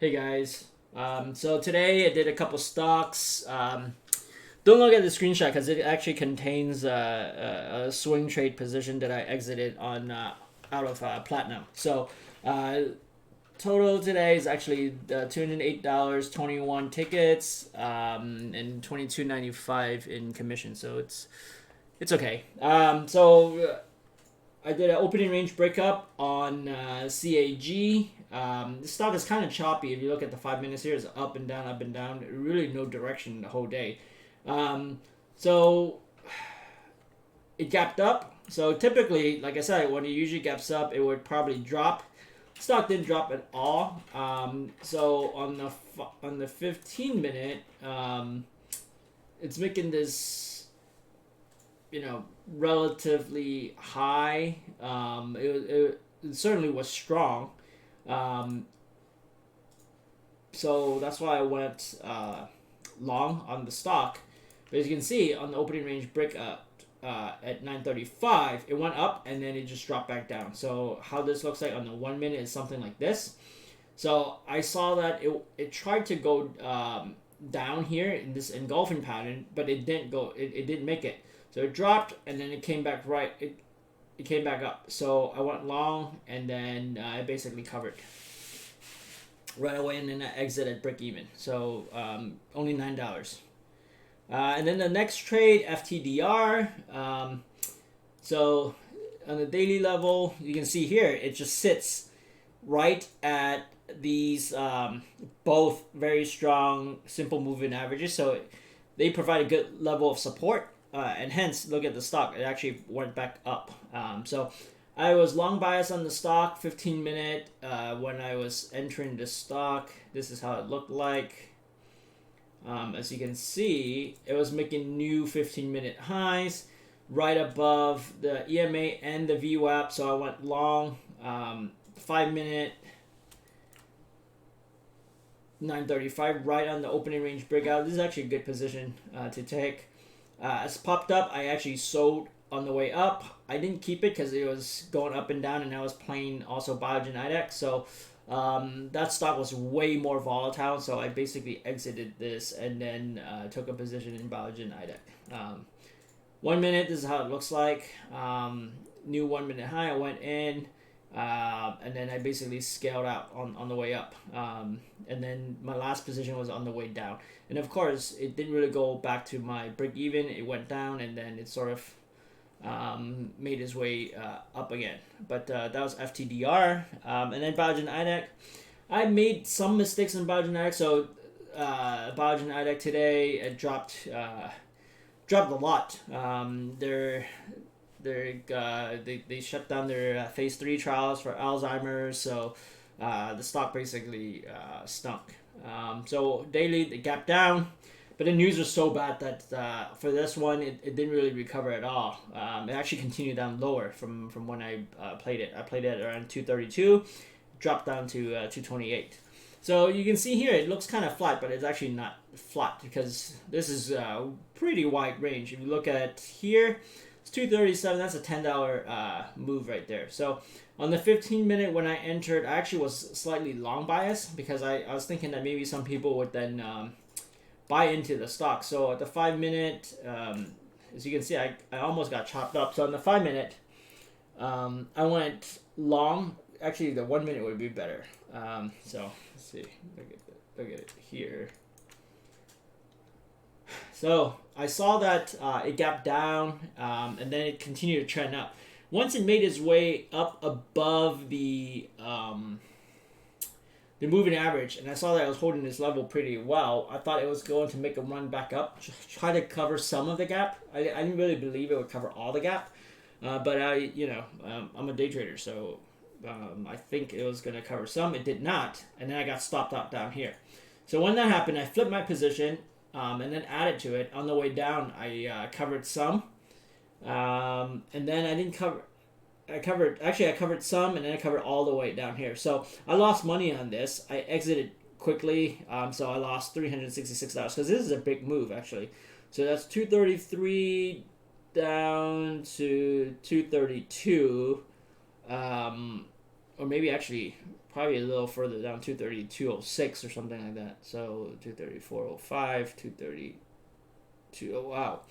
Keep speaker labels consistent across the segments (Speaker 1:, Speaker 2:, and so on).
Speaker 1: Hey guys. So today I did a couple stocks. Don't look at the screenshot because it actually contains a swing trade position that I exited on out of platinum. So uh, total today is actually $208, 21 tickets, and 22.95 in commission. So it's okay. I did an opening range breakup on CAG. The stock is kind of choppy. If you look at the 5 minutes here, it's up and down, up and down. Really no direction the whole day. Um, so it gapped up. So typically, like I said, when it usually gaps up, it would probably drop. Stock didn't drop at all. So on the 15 minute, it's making this relatively high. It certainly was strong. Um, so that's why I went long on the stock. But as you can see on the opening range break up at 9:35, it went up and then it just dropped back down. So how this looks like on the 1 minute is something like this. So I saw that it tried to go down here in this engulfing pattern, but it didn't go. It didn't make it. So it dropped and then it came back right. It came back up. So I went long and then I basically covered right away and then I exited break even. So only $9. And then the next trade, FTDR. So on the daily level, you can see here it just sits right at these both very strong simple moving averages. So they provide a good level of support, and hence look at the stock. It actually went back up. So I was long bias on the stock. 15 minute when I was entering the stock. This is how it looked like. As you can see, it was making new 15-minute highs right above the EMA and the VWAP. So I went long. 5 minute 9:35 right on the opening range breakout. This is actually a good position to take. As popped up, I actually sold on the way up. I didn't keep it because it was going up and down, and I was playing also Biogen IDEX. So that stock was way more volatile, so I basically exited this and then took a position in Biogen IDEX. 1 minute, this is how it looks like. New 1 minute high, I went in, and then I basically scaled out on the way up. And then my last position was on the way down. And of course, it didn't really go back to my break even. It went down, and then it sort of made his way up again. But that was FTDR. And then Biogen IDEC. I made some mistakes in Biogen IDEC. So Biogen IDEC today it dropped a lot. They shut down their phase 3 trials for Alzheimer's. So the stock basically stunk. So daily they gapped down. But the news was so bad that for this one, it didn't really recover at all. It actually continued down lower from when I played it. I played it around 232, dropped down to 228. So you can see here, it looks kind of flat, but it's actually not flat because this is a pretty wide range. If you look at here, it's 237. That's a $10 move right there. So on the 15 minute when I entered, I actually was slightly long bias because I was thinking that maybe some people would then buy into the stock. So at the 5 minute, as you can see, I almost got chopped up. So on the 5 minute, I went long. Actually, the 1 minute would be better. So let's see. Look at it here. So I saw that it gapped down, and then it continued to trend up. Once it made its way up above the moving average, and I saw that I was holding this level pretty well. I thought it was going to make a run back up, try to cover some of the gap. I didn't really believe it would cover all the gap, but I'm a day trader, so I think it was going to cover some. It did not, and then I got stopped out down here. So when that happened, I flipped my position and then added to it. On the way down, I covered some, and then I didn't cover. I covered some, and then I covered all the way down here. So I lost money on this. I exited quickly, so I lost $366 because this is a big move actually. So that's 233 down to 232, or maybe actually probably a little further down, 232.06 or something like that. So 234.05, 232. Oh wow.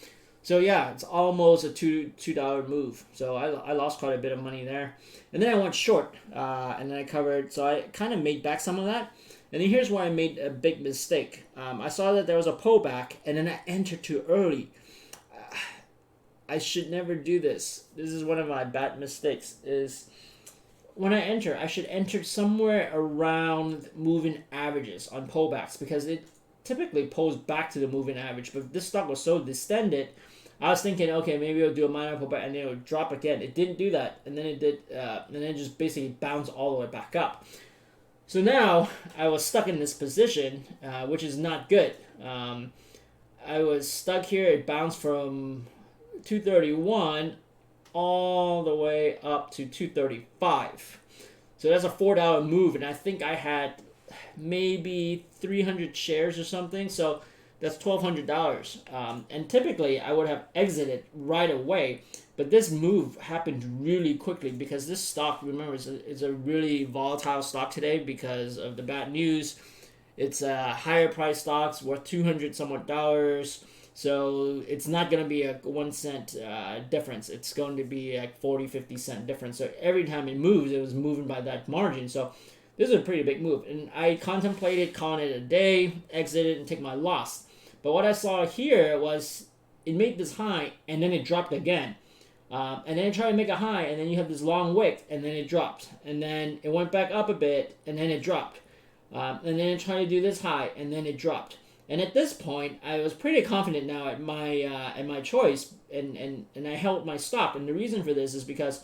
Speaker 1: So yeah, it's almost a $2 move. So I lost quite a bit of money there, and then I went short, and then I covered. So I kind of made back some of that. And then here's where I made a big mistake. I saw that there was a pullback, and then I entered too early. I should never do this. This is one of my bad mistakes. Is when I enter, I should enter somewhere around moving averages on pullbacks, because it typically pulls back to the moving average. But this stock was so distended, I was thinking, okay, maybe it'll do a minor pullback and then it'll drop again. It didn't do that, and then it did, and then it just basically bounced all the way back up. So now I was stuck in this position, which is not good. I was stuck here. It bounced from 231 all the way up to 235. So that's a $4 move, and I think I had maybe 300 shares or something. So that's $1,200. And typically I would have exited right away, but this move happened really quickly because this stock, remember, is a really volatile stock today because of the bad news. It's a higher price stocks worth 200 somewhat dollars. So it's not going to be a 1 cent difference. It's going to be like 40-50 cent difference. So every time it moves, it was moving by that margin. So this is a pretty big move. And I contemplated calling it a day, exited, and take my loss. But what I saw here was it made this high, and then it dropped again. And then it tried to make a high, and then you have this long wick, and then it dropped. And then it went back up a bit, and then it dropped. And then it tried to do this high, and then it dropped. And at this point, I was pretty confident now at my choice, and I held my stop. And the reason for this is because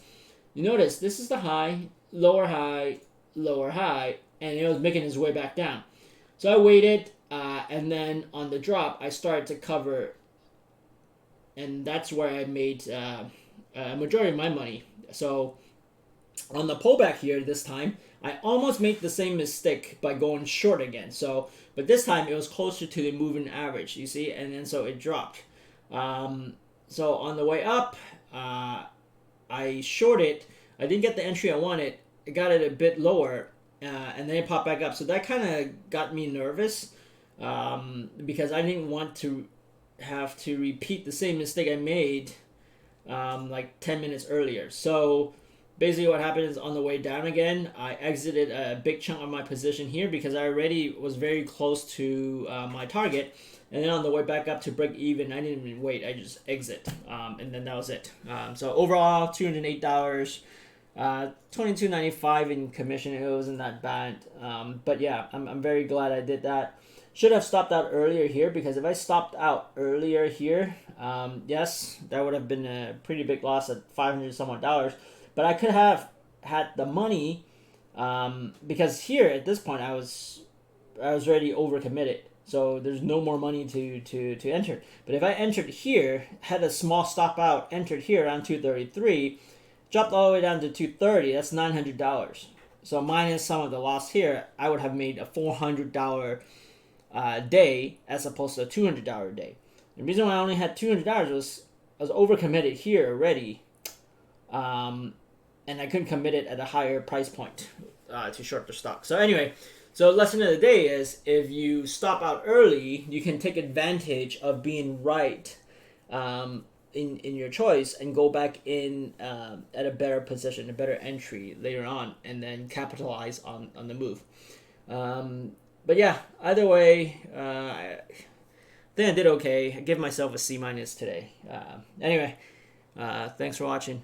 Speaker 1: you notice this is the high, lower high, and it was making its way back down. So I waited, and then on the drop, I started to cover, and that's where I made a majority of my money. So on the pullback here this time, I almost made the same mistake by going short again. So, but this time it was closer to the moving average, you see, and then so it dropped. So on the way up, I shorted. I didn't get the entry I wanted. I got it a bit lower, and then it popped back up. So that kind of got me nervous because I didn't want to have to repeat the same mistake I made like 10 minutes earlier. So basically what happened is on the way down again, I exited a big chunk of my position here because I already was very close to my target. And then on the way back up to break even, I didn't even wait. I just exit. And then that was it. So overall, $208, $22.95 in commission. It wasn't that bad. But yeah, I'm very glad I did that. Should have stopped out earlier here, because if I stopped out earlier here, yes, that would have been a pretty big loss at $500 somewhat dollars. But I could have had the money because here at this point I was already overcommitted. So there's no more money to enter. But if I entered here, had a small stop out, entered here around 233, dropped all the way down to 230, that's $900. So minus some of the loss here, I would have made a $400 day as opposed to a $200 day. The reason why I only had $200 was I was overcommitted here already. And I couldn't commit it at a higher price point to short the stock. So anyway, so lesson of the day is if you stop out early, you can take advantage of being right in your choice and go back in at a better position, a better entry later on, and then capitalize on the move. But yeah, either way, I think I did okay. I give myself a C- today. Anyway, thanks for watching.